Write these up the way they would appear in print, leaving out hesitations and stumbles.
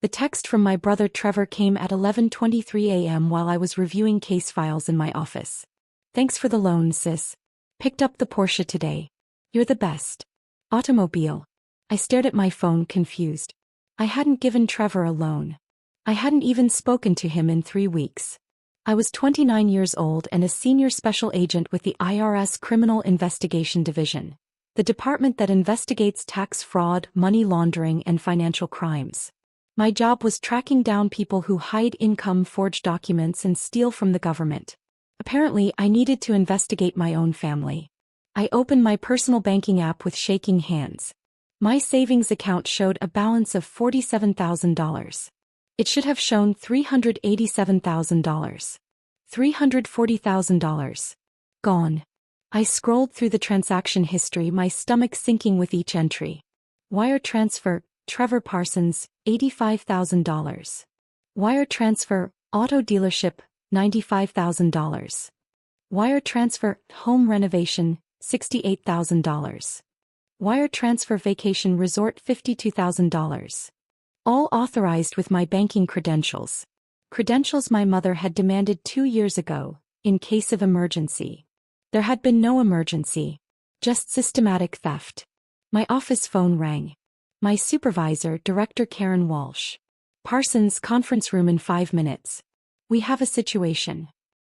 The text from my brother Trevor came at 11:23 a.m. while I was reviewing case files in my office. Thanks for the loan, sis. Picked up the Porsche today. You're the best. Automobile. I stared at my phone, confused. I hadn't given Trevor a loan. I hadn't even spoken to him in 3 weeks. I was 29 years old and a senior special agent with the IRS Criminal Investigation Division, the department that investigates tax fraud, money laundering, and financial crimes. My job was tracking down people who hide income, forge documents, and steal from the government. Apparently, I needed to investigate my own family. I opened my personal banking app with shaking hands. My savings account showed a balance of $47,000. It should have shown $387,000. $340,000. Gone. I scrolled through the transaction history, my stomach sinking with each entry. Wire transfer, Trevor Parsons, $85,000. Wire transfer, auto dealership, $95,000. Wire transfer, home renovation, $68,000. Wire transfer, vacation resort, $52,000. All authorized with my banking credentials. Credentials my mother had demanded 2 years ago, in case of emergency. There had been no emergency. Just systematic theft. My office phone rang. My supervisor, Director Karen Walsh. Parsons, conference room in 5 minutes. We have a situation.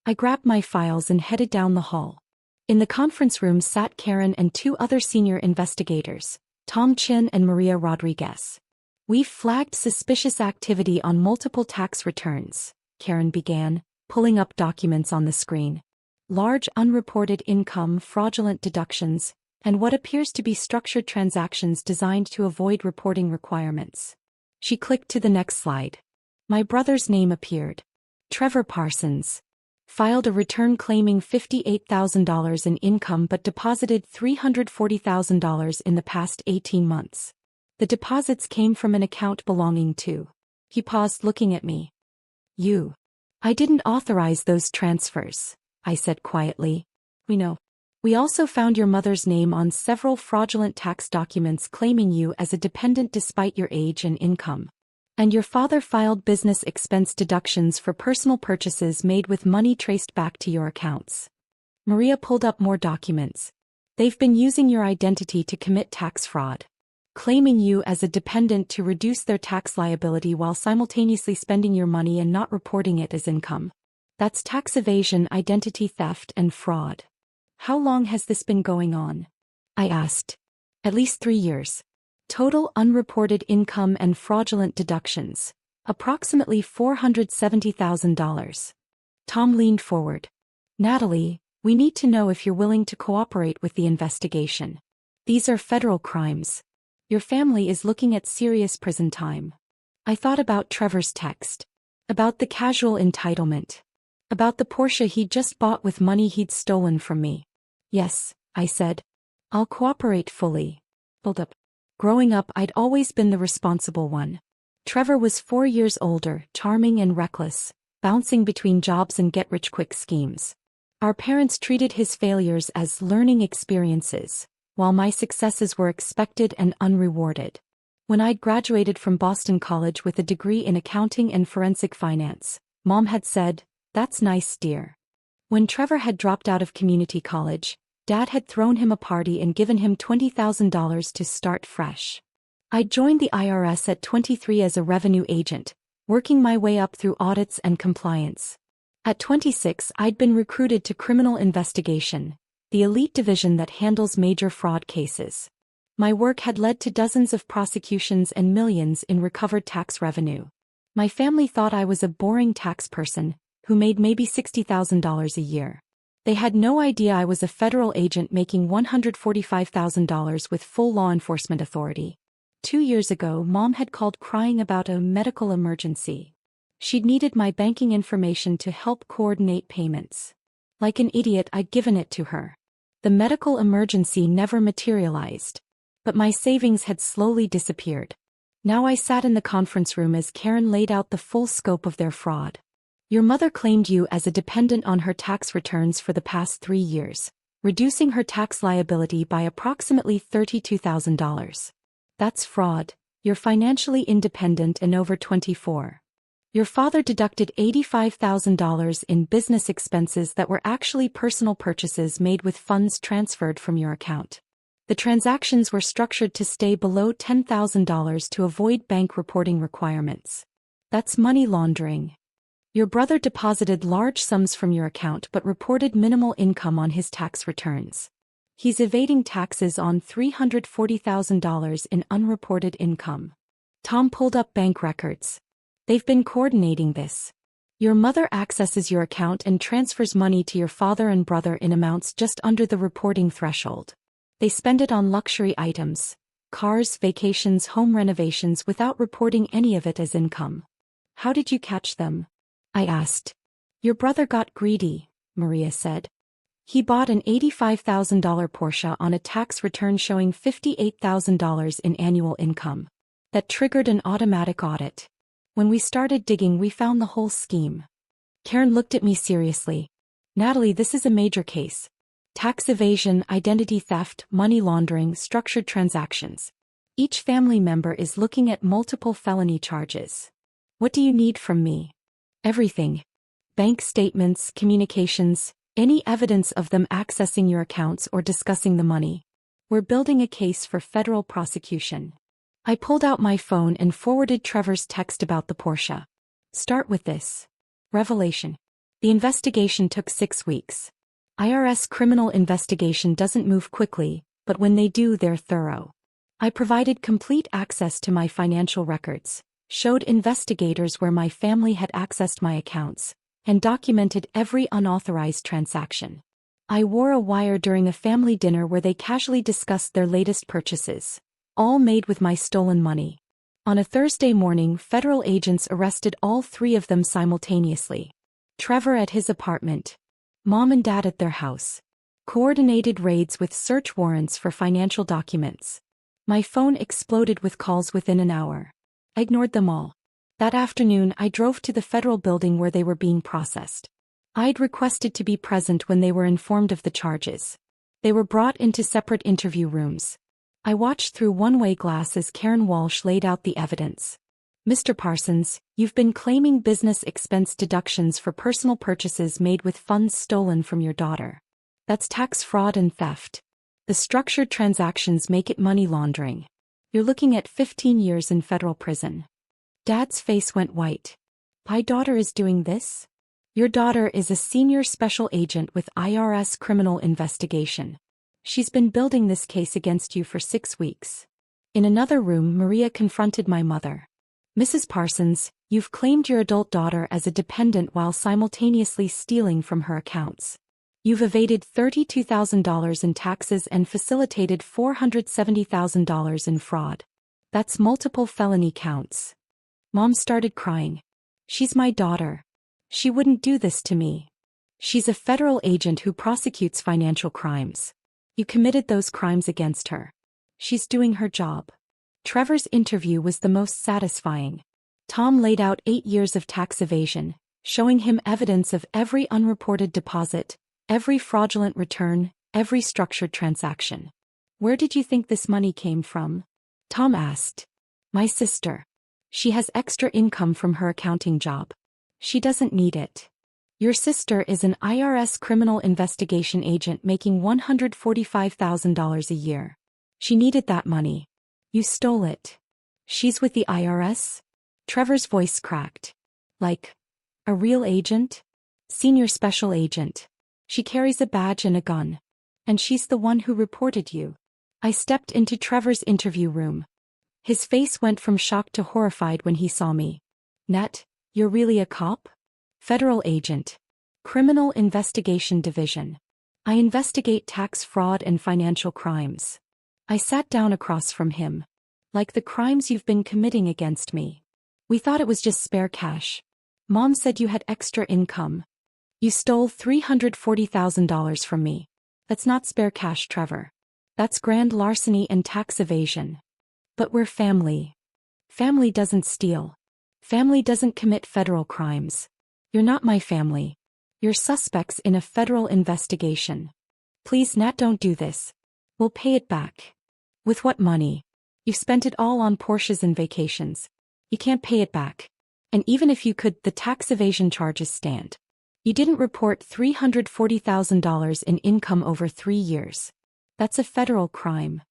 I grabbed my files and headed down the hall. In the conference room sat Karen and 2 other senior investigators, Tom Chin and Maria Rodriguez. We've flagged suspicious activity on multiple tax returns, Karen began, pulling up documents on the screen. Large unreported income, fraudulent deductions, and what appears to be structured transactions designed to avoid reporting requirements. She clicked to the next slide. My brother's name appeared. Trevor Parsons. Filed a return claiming $58,000 in income but deposited $340,000 in the past 18 months. The deposits came from an account belonging to. He paused, looking at me. You. I didn't authorize those transfers, I said quietly. We know. We also found your mother's name on several fraudulent tax documents claiming you as a dependent despite your age and income. And your father filed business expense deductions for personal purchases made with money traced back to your accounts. Maria pulled up more documents. They've been using your identity to commit tax fraud. Claiming you as a dependent to reduce their tax liability while simultaneously spending your money and not reporting it as income. That's tax evasion, identity theft, and fraud. How long has this been going on? I asked. At least 3 years. Total unreported income and fraudulent deductions. Approximately $470,000. Tom leaned forward. Natalie, we need to know if you're willing to cooperate with the investigation. These are federal crimes. Your family is looking at serious prison time. I thought about Trevor's text. About the casual entitlement. About the Porsche he'd just bought with money he'd stolen from me. Yes, I said. I'll cooperate fully. Hold up. Growing up, I'd always been the responsible one. Trevor was 4 years older, charming and reckless, bouncing between jobs and get-rich-quick schemes. Our parents treated his failures as learning experiences, while my successes were expected and unrewarded. When I'd graduated from Boston College with a degree in accounting and forensic finance, Mom had said, "That's nice, dear." When Trevor had dropped out of community college, Dad had thrown him a party and given him $20,000 to start fresh. I joined the IRS at 23 as a revenue agent, working my way up through audits and compliance. At 26, I'd been recruited to Criminal Investigation, the elite division that handles major fraud cases. My work had led to dozens of prosecutions and millions in recovered tax revenue. My family thought I was a boring tax person who made maybe $60,000 a year. They had no idea I was a federal agent making $145,000 with full law enforcement authority. 2 years ago, Mom had called crying about a medical emergency. She'd needed my banking information to help coordinate payments. Like an idiot, I'd given it to her. The medical emergency never materialized. But my savings had slowly disappeared. Now I sat in the conference room as Karen laid out the full scope of their fraud. Your mother claimed you as a dependent on her tax returns for the past 3 years, reducing her tax liability by approximately $32,000. That's fraud, You're financially independent and over 24. Your father deducted $85,000 in business expenses that were actually personal purchases made with funds transferred from your account. The transactions were structured to stay below $10,000 to avoid bank reporting requirements. That's money laundering. Your brother deposited large sums from your account but reported minimal income on his tax returns. He's evading taxes on $340,000 in unreported income. Tom pulled up bank records. They've been coordinating this. Your mother accesses your account and transfers money to your father and brother in amounts just under the reporting threshold. They spend it on luxury items, cars, vacations, home renovations without reporting any of it as income. How did you catch them? I asked. Your brother got greedy, Maria said. He bought an $85,000 Porsche on a tax return showing $58,000 in annual income. That triggered an automatic audit. When we started digging, we found the whole scheme. Karen looked at me seriously. Natalie, this is a major case. Tax evasion, identity theft, money laundering, structured transactions. Each family member is looking at multiple felony charges. What do you need from me? Everything. Bank statements, communications, any evidence of them accessing your accounts or discussing the money. We're building a case for federal prosecution. I pulled out my phone and forwarded Trevor's text about the Porsche. Start with this. Revelation. The investigation took 6 weeks. IRS Criminal Investigation doesn't move quickly, but when they do, they're thorough. I provided complete access to my financial records, showed investigators where my family had accessed my accounts, and documented every unauthorized transaction. I wore a wire during a family dinner where they casually discussed their latest purchases, all made with my stolen money. On a Thursday morning, federal agents arrested all 3 of them simultaneously. Trevor at his apartment, Mom and Dad at their house. Coordinated raids with search warrants for financial documents. My phone exploded with calls within an hour. I ignored them all. That afternoon, I drove to the federal building where they were being processed. I'd requested to be present when they were informed of the charges. They were brought into separate interview rooms. I watched through one-way glass as Karen Walsh laid out the evidence. Mr. Parsons, you've been claiming business expense deductions for personal purchases made with funds stolen from your daughter. That's tax fraud and theft. The structured transactions make it money laundering. You're looking at 15 years in federal prison. Dad's face went white. My daughter is doing this? Your daughter is a senior special agent with IRS Criminal Investigation. She's been building this case against you for 6 weeks. In another room, Maria confronted my mother. Mrs. Parsons, you've claimed your adult daughter as a dependent while simultaneously stealing from her accounts. You've evaded $32,000 in taxes and facilitated $470,000 in fraud. That's multiple felony counts. Mom started crying. She's my daughter. She wouldn't do this to me. She's a federal agent who prosecutes financial crimes. You committed those crimes against her. She's doing her job. Trevor's interview was the most satisfying. Tom laid out 8 years of tax evasion, showing him evidence of every unreported deposit, every fraudulent return, every structured transaction. Where did you think this money came from? Tom asked. My sister. She has extra income from her accounting job. She doesn't need it. Your sister is an IRS criminal investigation agent making $145,000 a year. She needed that money. You stole it. She's with the IRS? Trevor's voice cracked. Like, a real agent? Senior special agent. She carries a badge and a gun. And she's the one who reported you. I stepped into Trevor's interview room. His face went from shock to horrified when he saw me. Nat, you're really a cop? Federal agent. Criminal Investigation Division. I investigate tax fraud and financial crimes. I sat down across from him. Like the crimes you've been committing against me. We thought it was just spare cash. Mom said you had extra income. You stole $340,000 from me. That's not spare cash, Trevor. That's grand larceny and tax evasion. But we're family. Family doesn't steal. Family doesn't commit federal crimes. You're not my family. You're suspects in a federal investigation. Please, Nat, don't do this. We'll pay it back. With what money? You've spent it all on Porsches and vacations. You can't pay it back. And even if you could, the tax evasion charges stand. You didn't report $340,000 in income over 3 years. That's a federal crime.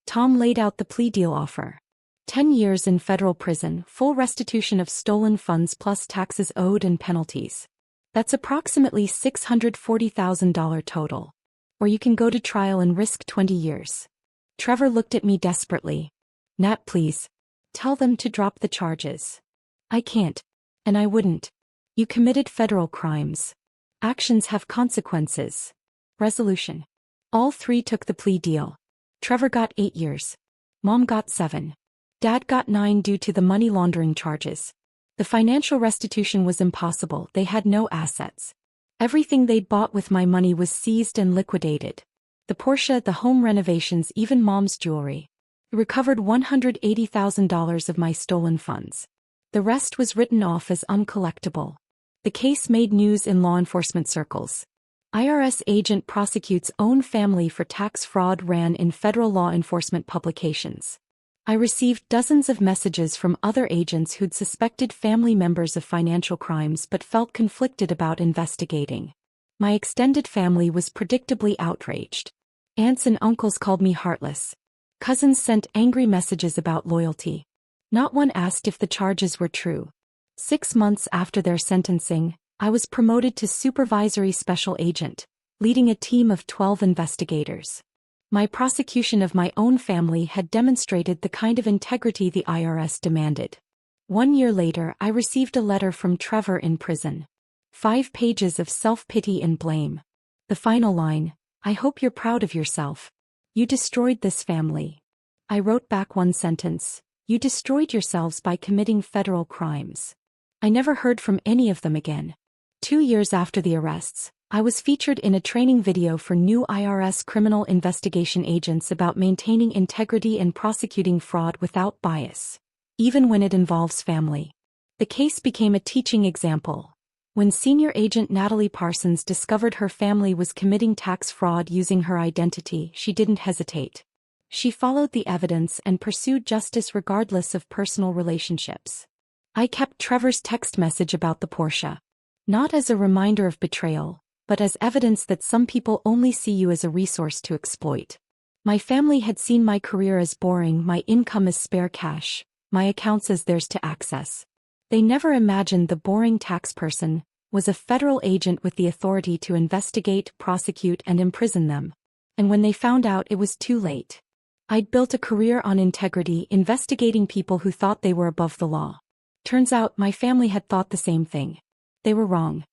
Tom laid out the plea deal offer. 10 years in federal prison, full restitution of stolen funds plus taxes owed and penalties. That's approximately $640,000 total. Or you can go to trial and risk 20 years. Trevor looked at me desperately. Nat, please. Tell them to drop the charges. I can't. And I wouldn't. You committed federal crimes. Actions have consequences. Resolution. All 3 took the plea deal. Trevor got 8 years. Mom got 7. Dad got 9 due to the money laundering charges. The financial restitution was impossible, they had no assets. Everything they'd bought with my money was seized and liquidated. The Porsche, the home renovations, even Mom's jewelry. We recovered $180,000 of my stolen funds. The rest was written off as uncollectible. The case made news in law enforcement circles. IRS agent prosecutes own family for tax fraud ran in federal law enforcement publications. I received dozens of messages from other agents who'd suspected family members of financial crimes but felt conflicted about investigating. My extended family was predictably outraged. Aunts and uncles called me heartless. Cousins sent angry messages about loyalty. Not one asked if the charges were true. 6 months after their sentencing, I was promoted to supervisory special agent, leading a team of 12 investigators. My prosecution of my own family had demonstrated the kind of integrity the IRS demanded. 1 year later, I received a letter from Trevor in prison. 5 pages of self-pity and blame. The final line, "I hope you're proud of yourself. You destroyed this family." I wrote back one sentence, "You destroyed yourselves by committing federal crimes." I never heard from any of them again. 2 years after the arrests, I was featured in a training video for new IRS criminal investigation agents about maintaining integrity and prosecuting fraud without bias, even when it involves family. The case became a teaching example. When senior agent Natalie Parsons discovered her family was committing tax fraud using her identity, she didn't hesitate. She followed the evidence and pursued justice regardless of personal relationships. I kept Trevor's text message about the Porsche. Not as a reminder of betrayal, but as evidence that some people only see you as a resource to exploit. My family had seen my career as boring, my income as spare cash, my accounts as theirs to access. They never imagined the boring tax person was a federal agent with the authority to investigate, prosecute, and imprison them. And when they found out, it was too late. I'd built a career on integrity, investigating people who thought they were above the law. Turns out my family had thought the same thing. They were wrong.